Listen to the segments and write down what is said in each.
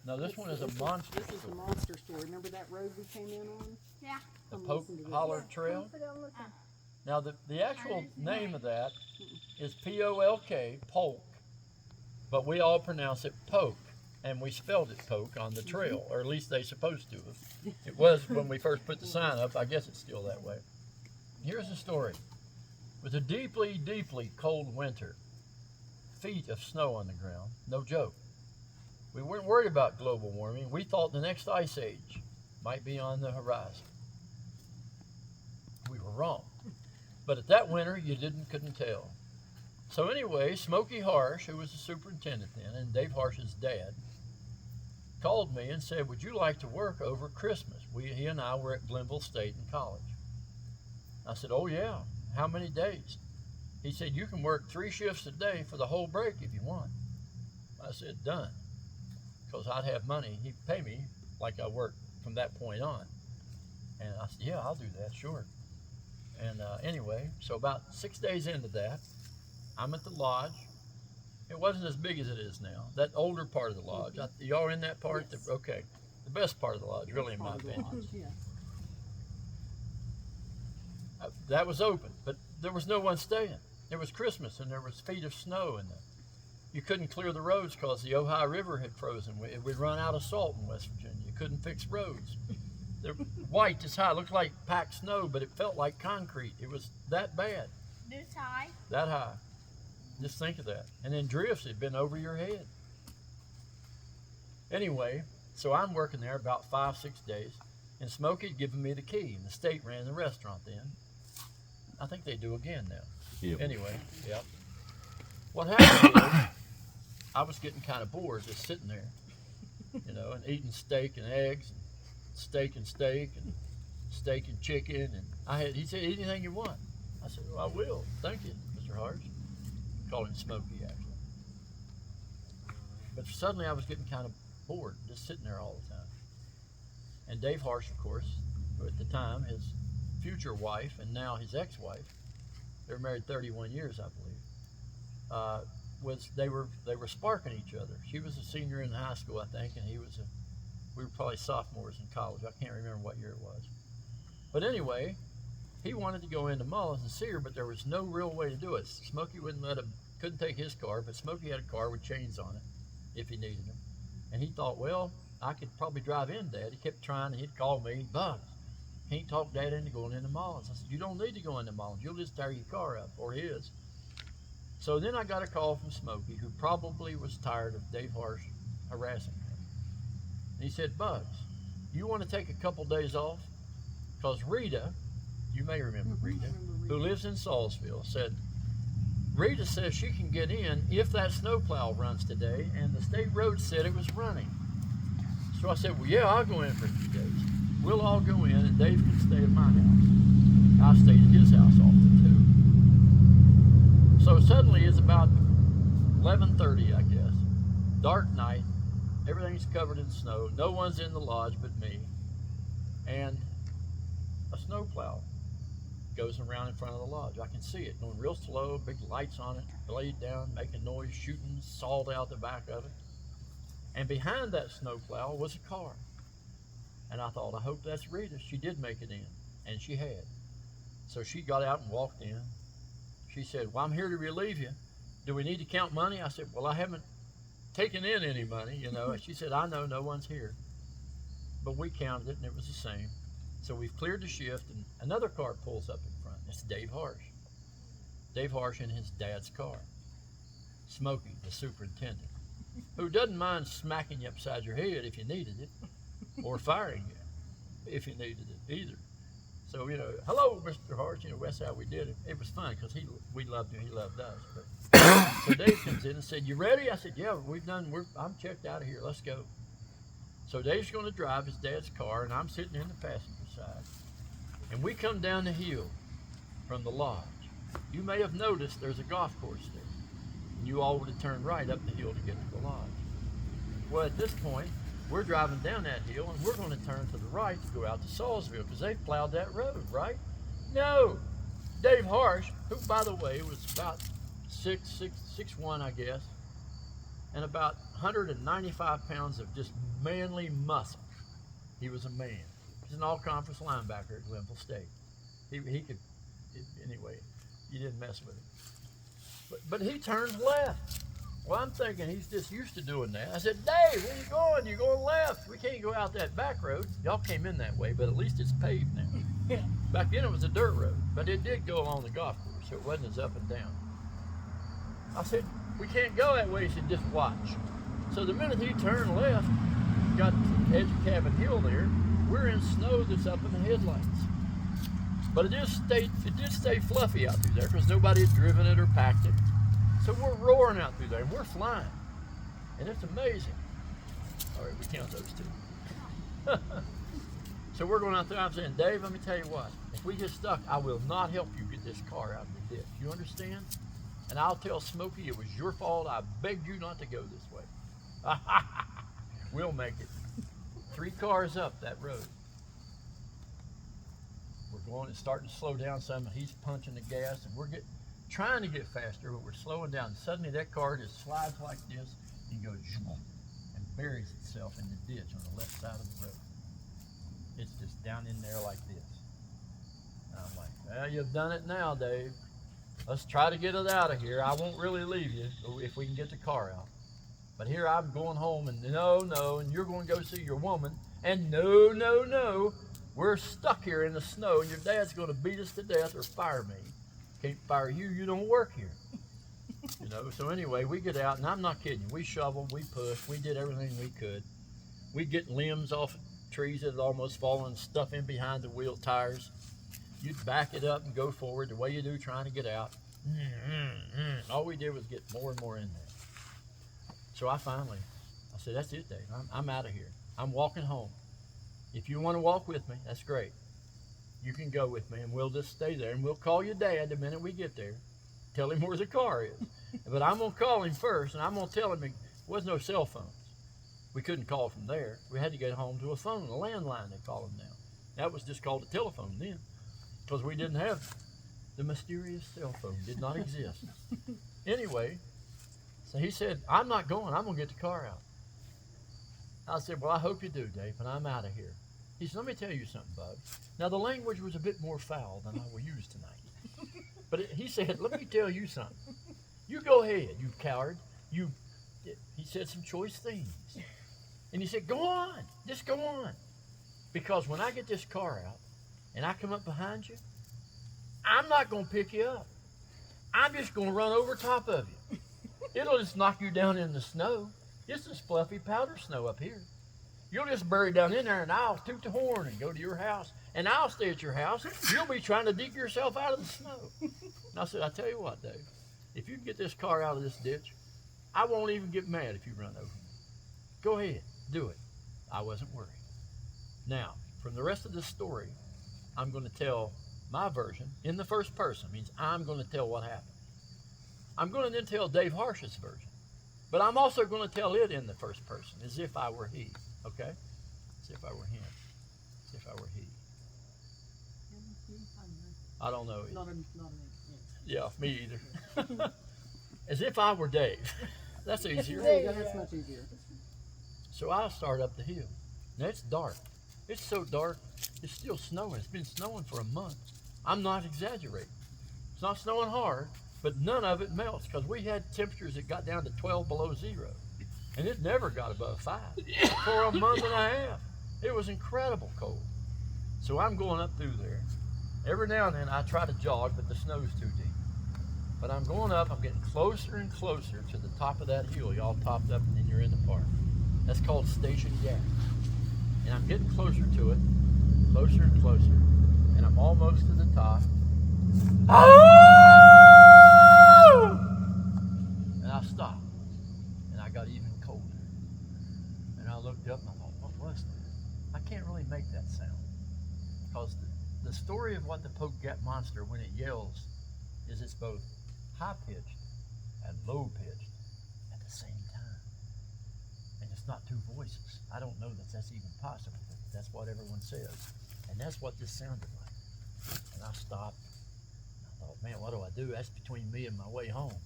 No, this one is a monster This is the story. monster story. Remember that road we came in on? Yeah. The Come Polk listen to this. Holler Trail. Now the actual name of that is P-O-L-K, Polk, but we all pronounce it Poke, and we spelled it Poke on the trail, or at least they supposed to have. It was when we first put the sign up. I guess it's still that way. Here's the story. It was a deeply, deeply cold winter. Feet of snow on the ground, no joke. We weren't worried about global warming. We thought the next ice age might be on the horizon. We were wrong. But at that winter, you couldn't tell. So anyway, Smokey Harsh, who was the superintendent then, and Dave Harsh's dad, called me and said, would you like to work over Christmas? He and I were at Glenville State in college. I said, oh yeah, how many days? He said, you can work 3 shifts a day for the whole break if you want. I said, done. Because I'd have money. He'd pay me like I worked from that point on. And I said, yeah, I'll do that, sure. And anyway, so about 6 days into that, I'm at the lodge. It wasn't as big as it is now. That older part of the lodge. Y'all in that part? Yes. Okay. The best part of the lodge, really, in my Part of the opinion. lodge, yes. That was open, but there was no one staying. It was Christmas, and there was feet of snow, and you couldn't clear the roads because the Ohio River had frozen. We'd run out of salt in West Virginia. You couldn't fix roads. They're white as high, looked like packed snow, but it felt like concrete. It was that bad, This high. that high. Just think of that. And then drifts had been over your head. Anyway, so I'm working there about 5-6 days, and Smokey had given me the key, and the state ran the restaurant then. I think they do again now. Yep. Anyway, yep. What happened was, I was getting kind of bored just sitting there, and eating steak and eggs, and steak and chicken, and he said, eat anything you want. I said, well, I will. Thank you, Mr. Harsh. Called him Smokey, actually. But suddenly I was getting kind of bored, just sitting there all the time. And Dave Harsh, of course, who at the time, his future wife and now his ex-wife, they were married 31 years, I believe, they were sparking each other. She was a senior in high school, I think, and we were probably sophomores in college. I can't remember what year it was. But anyway, he wanted to go into Mullins and see her, but there was no real way to do it. Smokey wouldn't let him, couldn't take his car, but Smokey had a car with chains on it if he needed them. And he thought, well, I could probably drive in, Dad. He kept trying, and he'd call me, Bugs, can't talk Dad into going into Mullins. I said, you don't need to go into Mullins. You'll just tear your car up, or his. So then I got a call from Smokey, who probably was tired of Dave Harsh harassing him. And he said, Bugs, you want to take a couple days off? Because Rita, you may remember Rita, who lives in Salisville, said, Rita says she can get in if that snowplow runs today, and the state road said it was running. So I said, well, yeah, I'll go in for a few days. We'll all go in, and Dave can stay at my house. I stayed at his house often, too. So suddenly it's about 11:30, I guess. Dark night. Everything's covered in snow. No one's in the lodge but me. And a snowplow goes around in front of the lodge. I can see it going real slow, big lights on it, blade down, making noise, shooting salt out the back of it. And behind that snowplow was a car. And I thought, I hope that's Rita. She did make it in, and she had. So she got out and walked in. She said, well, I'm here to relieve you. Do we need to count money? I said, well, I haven't taken in any money, And she said, I know, no one's here. But we counted it, and it was the same. So we've cleared the shift, and another car pulls up in front. It's Dave Harsh. Dave Harsh in his dad's car. Smokey, the superintendent, who doesn't mind smacking you upside your head if you needed it, or firing you if you needed it either. So, hello, Mr. Harsh, that's how we did it. It was fun because we loved him, he loved us. But, so Dave comes in and said, you ready? I said, yeah, I'm checked out of here, let's go. So Dave's going to drive his dad's car, and I'm sitting in the passenger side. And we come down the hill from the lodge. You may have noticed there's a golf course there. And you all would have turned right up the hill to get to the lodge. Well, at this point, we're driving down that hill, and we're going to turn to the right to go out to Salisville because they've plowed that road, right? No! Dave Harsh, who, by the way, was about 6'1", I guess, and about 195 pounds of just manly muscle. He was a man. He's an all-conference linebacker at Glenville State. He could, anyway, you didn't mess with him. But he turns left. Well, I'm thinking he's just used to doing that. I said, Dave, where you going? You're going left. We can't go out that back road. Y'all came in that way, but at least it's paved now. Back then it was a dirt road, but it did go along the golf course, so it wasn't as up and down. I said, we can't go that way. He said, just watch. So the minute he turned left, got to the edge of Cabin Hill there, we're in snow that's up in the headlights. But it did stay fluffy out through there because nobody had driven it or packed it. So we're roaring out through there and we're flying. And it's amazing. All right, we count those two. So we're going out there. I'm saying, Dave, let me tell you what. If we get stuck, I will not help you get this car out of the ditch. You understand? And I'll tell Smokey it was your fault. I begged you not to go this way. We'll make it. 3 cars up that road. We're going, it's starting to slow down some. He's punching the gas, and we're trying to get faster, but we're slowing down. Suddenly that car just slides like this and goes and buries itself in the ditch on the left side of the road. It's just down in there like this. And I'm like, well, you've done it now, Dave. Let's try to get it out of here. I won't really leave you if we can get the car out. But here I'm going home, and no, and you're going to go see your woman, and no, we're stuck here in the snow, and your dad's going to beat us to death or fire me. Can't fire you, you don't work here. You know, so anyway, we get out, and I'm not kidding you. We shoveled, we pushed, we did everything we could. We get limbs off of trees that had almost fallen, stuff in behind the wheel tires. You'd back it up and go forward the way you do trying to get out. All we did was get more and more in there. So I said, that's it, Dave. I'm out of here. I'm walking home. If you want to walk with me, that's great. You can go with me, and we'll just stay there, and we'll call your dad the minute we get there. Tell him where the car is. But I'm going to call him first, and I'm going to tell him there was no cell phones. We couldn't call from there. We had to get home to a phone, a landline, they call them now. That was just called a telephone then, because we didn't have the mysterious cell phone. Did not exist. Anyway, so he said, I'm not going. I'm going to get the car out. I said, well, I hope you do, Dave, but I'm out of here. He said, let me tell you something, bud. Now, the language was a bit more foul than I will use tonight. But he said, let me tell you something. You go ahead, you coward. He said some choice things. And he said, go on, just go on. Because when I get this car out and I come up behind you, I'm not going to pick you up. I'm just going to run over top of you. It'll just knock you down in the snow. This is fluffy powder snow up here. You'll just bury down in there, and I'll toot the horn and go to your house, and I'll stay at your house. You'll be trying to dig yourself out of the snow. And I said, I tell you what, Dave, if you can get this car out of this ditch, I won't even get mad if you run over me. Go ahead, do it. I wasn't worried. Now, from the rest of this story, I'm going to tell my version in the first person. It means I'm going to tell what happened. I'm going to then tell Dave Harsh's version, but I'm also going to tell it in the first person, as if I were he. Okay? As if I were him. As if I were he. I don't know. Yeah, me either. As if I were Dave. That's easier. There you go, that's much easier. So I'll start up the hill. Now it's dark. It's so dark, it's still snowing. It's been snowing for a month. I'm not exaggerating. It's not snowing hard, but none of it melts because we had temperatures that got down to 12 below zero. And it never got above 5 for a month and a half. It was incredible cold. So I'm going up through there. Every now and then I try to jog, but the snow's too deep. But I'm going up, I'm getting closer and closer to the top of that hill. Y'all topped up and then you're in the park. That's called Station Gap. And I'm getting closer to it, closer and closer. And I'm almost to the top. And I stopped. And I got even colder. And I looked up and I thought, what was that? I can't really make that sound. Because the story of what the Poke Gap Monster, when it yells, is it's both high-pitched and low-pitched at the same time. And it's not two voices. I don't know that that's even possible, but that's what everyone says. And that's what this sounded like. And I stopped. I thought, man, what do I do? That's between me and my way home.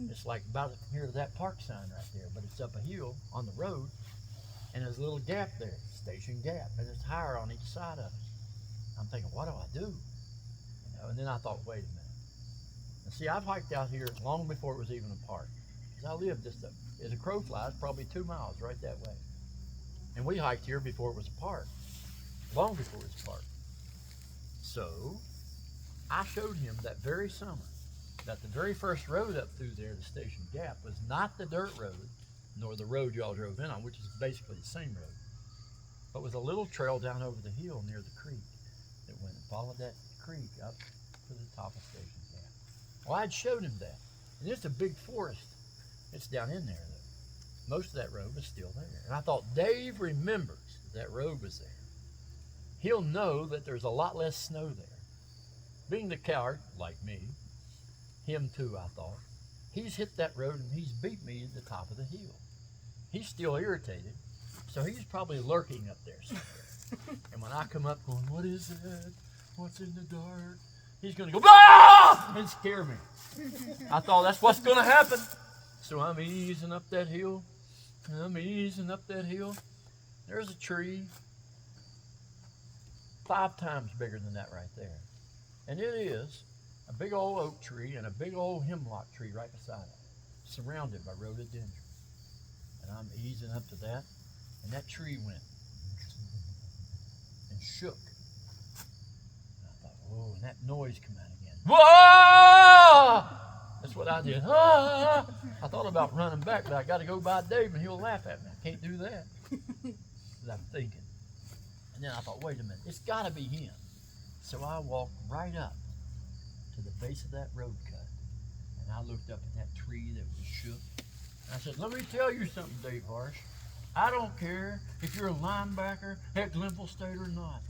It's like about here to that park sign right there, but it's up a hill on the road, and there's a little gap there, station gap, and it's higher on each side of it. I'm thinking, what do I do? You know, and then I thought, wait a minute. And see, I've hiked out here long before it was even a park. Because I lived just as a crow flies, probably 2 miles right that way. And we hiked here before it was a park, long before it was a park. So I showed him that very summer that the very first road up through there, the station gap, was not the dirt road, nor the road y'all drove in on, which is basically the same road, but was a little trail down over the hill near the creek that went and followed that creek up to the top of Station Gap. Well, I'd showed him that, and it's a big forest. It's down in there, though. Most of that road was still there, and I thought, Dave remembers that road was there. He'll know that there's a lot less snow there. Being the coward, like me, him too, I thought, he's hit that road and he's beat me at the top of the hill. He's still irritated, so he's probably lurking up there somewhere. And when I come up going, what is that? What's in the dark? He's going to go, ah! And scare me. I thought that's what's going to happen. So I'm easing up that hill. I'm easing up that hill. There's a tree 5 times bigger than that right there. And it is a big old oak tree and a big old hemlock tree right beside it, surrounded by rhododendron. And I'm easing up to that, and that tree went and shook. And I thought, whoa, and that noise came out again. Whoa! That's what I did. Ah! I thought about running back, but I got to go by Dave, and he'll laugh at me. I can't do that. Because I'm thinking. And then I thought, wait a minute, it's got to be him. So I walked right up to the base of that road cut, and I looked up at that tree that was shook. And I said, let me tell you something, Dave Harsh. I don't care if you're a linebacker at Glenville State or not.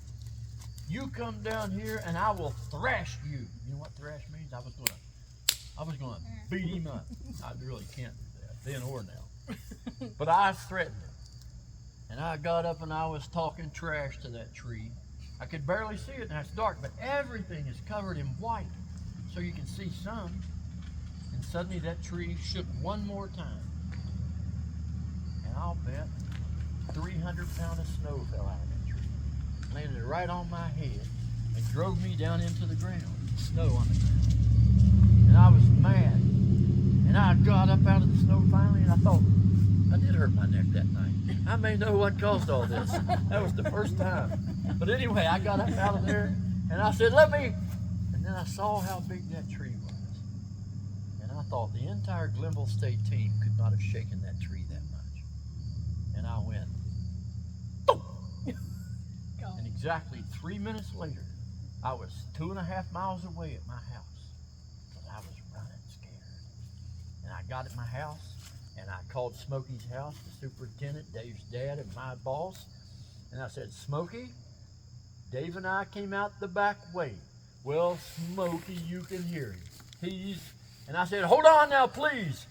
You come down here and I will thrash you. You know what thrash means? I was gonna beat him up. I really can't do that, then or now. But I threatened him. And I got up and I was talking trash to that tree. I could barely see it, and it's dark, but everything is covered in white, so you can see some. And suddenly that tree shook one more time. And I'll bet 300 pounds of snow fell out of that tree, landed right on my head, and drove me down into the ground, snow on the ground. And I was mad. And I got up out of the snow finally, and I thought, I did hurt my neck that night. I may know what caused all this. That was the first time. But anyway, I got up out of there, and I said, let me. And then I saw how big that tree was. And I thought the entire Glenville State team could not have shaken that tree that much. And I went, boom! And exactly 3 minutes later, I was 2.5 miles away at my house. But I was running scared. And I got at my house, and I called Smokey's house, the superintendent, Dave's dad, and my boss. And I said, Smokey, Dave and I came out the back way. Well, Smokey, you can hear him. And I said, hold on now, please.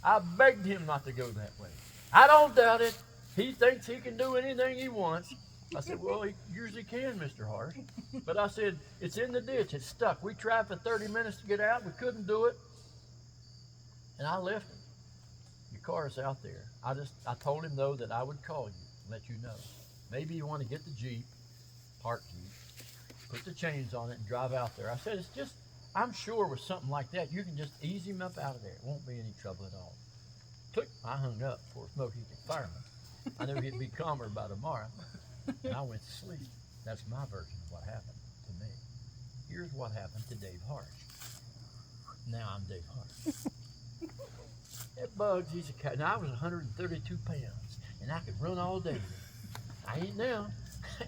I begged him not to go that way. I don't doubt it. He thinks he can do anything he wants. I said, well, he usually can, Mr. Harsh. But I said, it's in the ditch. It's stuck. We tried for 30 minutes to get out. We couldn't do it. And I left him. Your car's out there. I told him, though, that I would call you and let you know. Maybe you want to get the Jeep, park Jeep, put the chains on it, and drive out there. I said, it's just, I'm sure with something like that, you can just ease him up out of there. It won't be any trouble at all. I hung up before Smokey could fire me. I knew he'd be calmer by tomorrow. And I went to sleep. That's my version of what happened to me. Here's what happened to Dave Harsh. Now I'm Dave Harsh. That Bugs, he's a cat. Now I was 132 pounds, and I could run all day. I ain't now,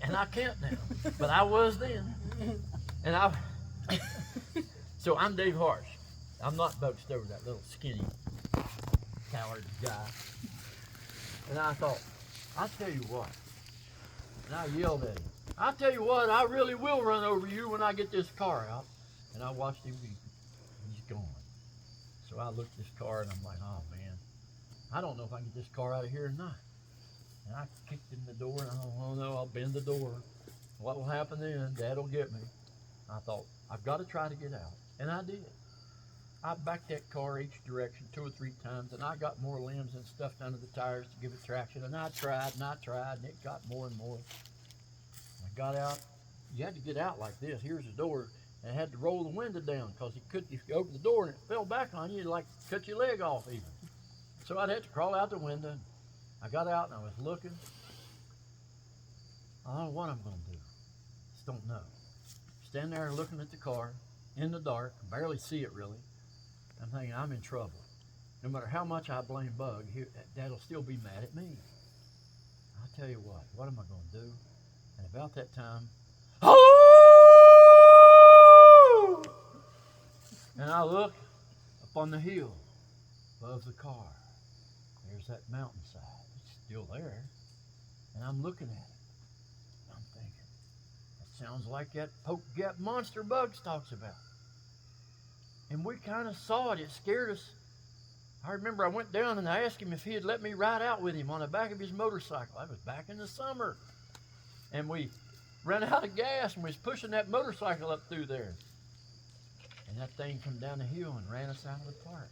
and I can't now, but I was then. And so I'm Dave Harsh. I'm not Bugs Stover, that little skinny coward guy. And I thought, I'll tell you what. And I yelled at him. I'll tell you what, I really will run over you when I get this car out. And I watched him leave. He's gone. So I looked at this car and I'm like, oh man, I don't know if I can get this car out of here or not. And I kicked in the door and I thought, oh no, I'll bend the door. What will happen then? Dad will get me. I thought, I've got to try to get out. And I did. I backed that car each direction 2 or 3 times, and I got more limbs and stuffed under the tires to give it traction. And I tried, and it got more and more. I got out. You had to get out like this. Here's the door, and I had to roll the window down because you couldn't. If you opened the door and it fell back on you, it'd like cut your leg off even. So I'd have to crawl out the window. I got out and I was looking. I don't know what I'm going to do. Just don't know. Stand there looking at the car in the dark, barely see it really. I'm thinking I'm in trouble. No matter how much I blame Bug, Dad'll still be mad at me. I'll tell you what am I going to do? And about that time, oh! And I look up on the hill above the car. There's that mountainside. It's still there. And I'm looking at it. I'm thinking, that sounds like that Poke Gap monster Bugs talks about. And we kind of saw it. It scared us. I remember I went down and I asked him if he had let me ride out with him on the back of his motorcycle. I was back in the summer. And we ran out of gas and was pushing that motorcycle up through there. And that thing come down the hill and ran us out of the park.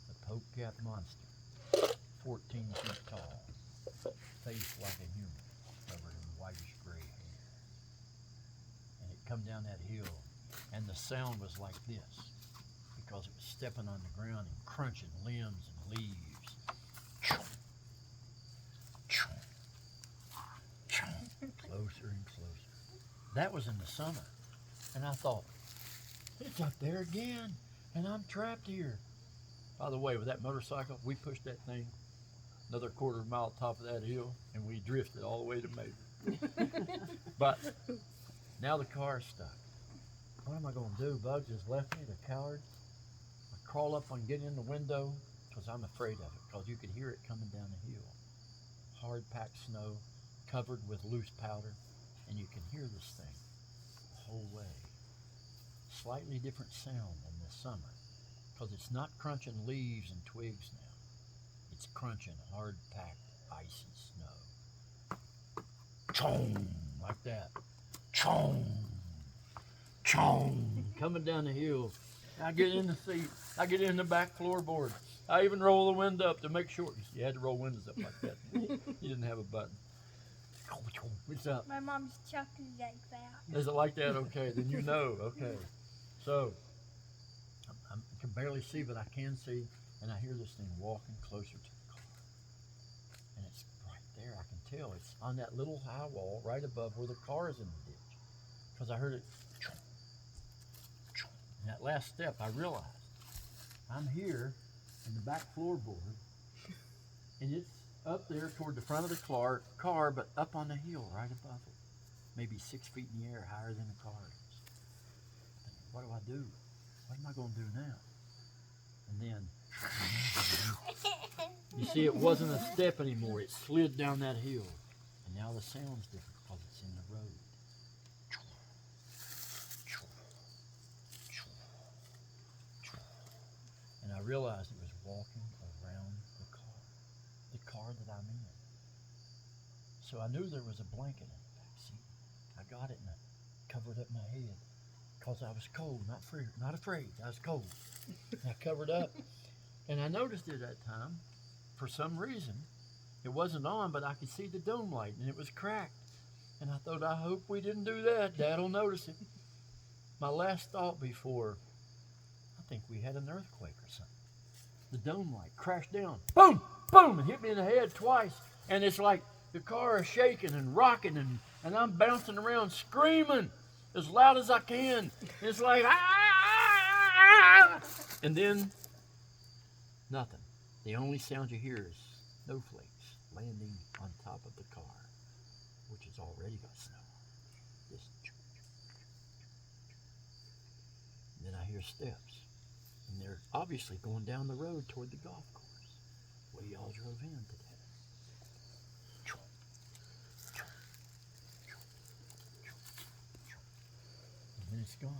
The Poke Gap monster. 14 feet tall. Face like a human. Covered in whitish gray hair. And it come down that hill. And the sound was like this, because it was stepping on the ground and crunching limbs and leaves. Closer and closer. That was in the summer. And I thought, it's up there again, and I'm trapped here. By the way, with that motorcycle, we pushed that thing another quarter mile top of that hill, and we drifted all the way to Major. But now the car is stuck. What am I going to do? Bugs has left me, the coward. I crawl up and get in the window because I'm afraid of it, because you could hear it coming down the hill. Hard packed snow, covered with loose powder, and you can hear this thing the whole way. Slightly different sound than this summer, because it's not crunching leaves and twigs now. It's crunching hard packed icy snow. Chong, like that. Chong. Chong, coming down the hill. I get in the seat. I get in the back floorboard. I even roll the window up to make sure. You had to roll windows up like that. You didn't have a button. What's up? My mom's chucking it like that. Is it like that? Okay, then you know. Okay. So, I can barely see, but I can see. And I hear this thing walking closer to the car. And it's right there. I can tell. It's on that little high wall right above where the car is in the ditch. Because I heard it. And that last step, I realized I'm here in the back floorboard, and it's up there toward the front of the car, but up on the hill right above it, maybe 6 feet in the air, higher than the car is. What do I do? What am I going to do now? And then, you see, it wasn't a step anymore. It slid down that hill, and now the sound's different because it's in the road. And I realized it was walking around the car that I'm in. So I knew there was a blanket in the back seat. I got it and I covered up my head because I was cold, not afraid. I was cold. And I covered up. And I noticed it that time, for some reason, it wasn't on, but I could see the dome light and it was cracked. And I thought, I hope we didn't do that. Dad'll notice it. My last thought before, I think we had an earthquake or something. The dome light crashed down. Boom! Boom! And hit me in the head twice. And it's like the car is shaking and rocking and I'm bouncing around screaming as loud as I can. It's like, ah! And then, nothing. The only sound you hear is snowflakes landing on top of the car, which has already got snow on it. Just and then I hear steps. And they're obviously going down the road toward the golf course where y'all drove in today. And then it's gone.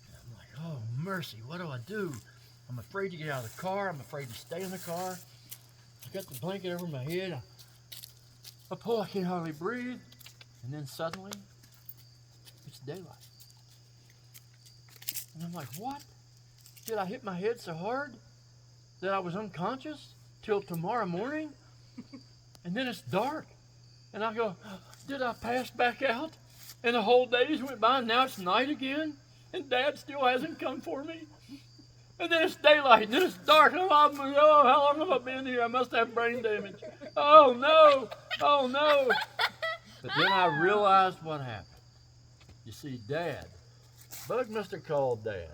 And I'm like, oh, mercy, what do I do? I'm afraid to get out of the car. I'm afraid to stay in the car. I got the blanket over my head. I pull, I can't hardly breathe. And then suddenly, it's daylight. And I'm like, what? said, I hit my head so hard that I was unconscious till tomorrow morning. And then it's dark. And I go, did I pass back out? And the whole days went by and now it's night again. And Dad still hasn't come for me. And then it's daylight and then it's dark. Oh, how long have I been here? I must have brain damage. Oh no, oh no. But then I realized what happened. You see, Dad, Bug must have called Dad.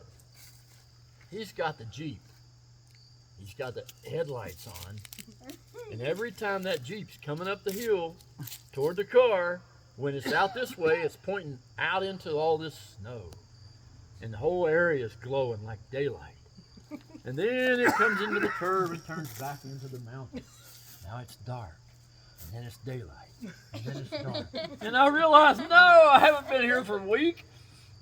He's got the Jeep. He's got the headlights on. And every time that Jeep's coming up the hill toward the car, when it's out this way, it's pointing out into all this snow. And the whole area is glowing like daylight. And then it comes into the curve and turns back into the mountain. Now it's dark. And then it's daylight. And then it's dark. And I realized, no, I haven't been here for a week.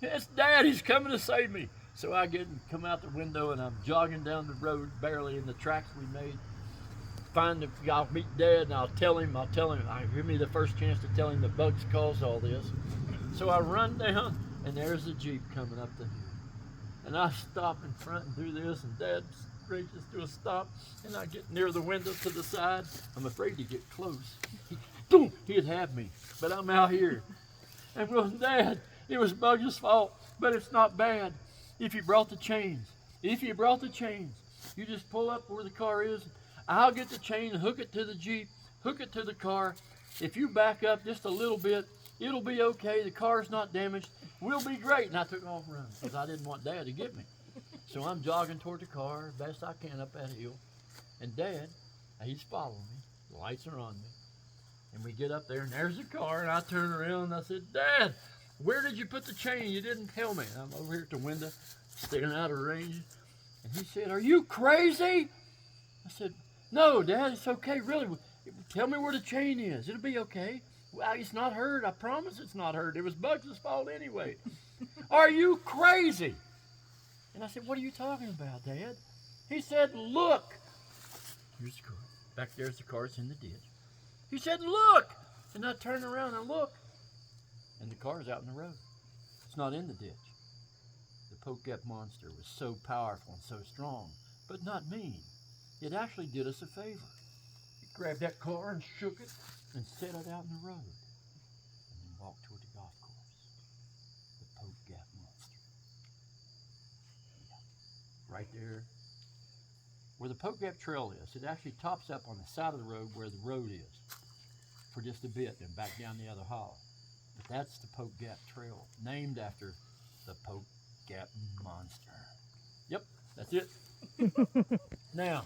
It's Dad, he's coming to save me. So I get and come out the window and I'm jogging down the road barely in the tracks we made. I'll meet Dad and I'll tell him, give me the first chance to tell him the Bugs caused all this. So I run down and there's the Jeep coming up the hill. And I stop in front and do this and Dad reaches to a stop and I get near the window to the side. I'm afraid to get close. He'd have me, but I'm out here. And well, Dad, it was Bugs' fault, but it's not bad. If you brought the chains, you just pull up where the car is. I'll get the chain, hook it to the Jeep, hook it to the car. If you back up just a little bit, it'll be okay. The car's not damaged. We'll be great. And I took off running because I didn't want Dad to get me. So I'm jogging toward the car as best I can up that hill. And Dad, he's following me. The lights are on me. And we get up there and there's the car and I turn around and I said, Dad, where did you put the chain? You didn't tell me. I'm over here at the window, staring out of range. And he said, are you crazy? I said, no, Dad, it's okay, really. Tell me where the chain is. It'll be okay. Well, it's not hurt. I promise it's not hurt. It was Bugs' fault anyway. Are you crazy? And I said, what are you talking about, Dad? He said, look. Here's the car. Back there's the car. It's in the ditch. He said, look. And I turned around and looked. And the car's out in the road. It's not in the ditch. The Poke-Gap monster was so powerful and so strong, but not mean. It actually did us a favor. It grabbed that car and shook it and set it out in the road. And then walked toward the golf course. The Poke-Gap monster. Yeah. Right there where the Poke-Gap trail is. It actually tops up on the side of the road where the road is for just a bit and back down the other hollow. But that's the Poke-Gap trail, named after the Poke-Gap monster. Yep, that's it. Now,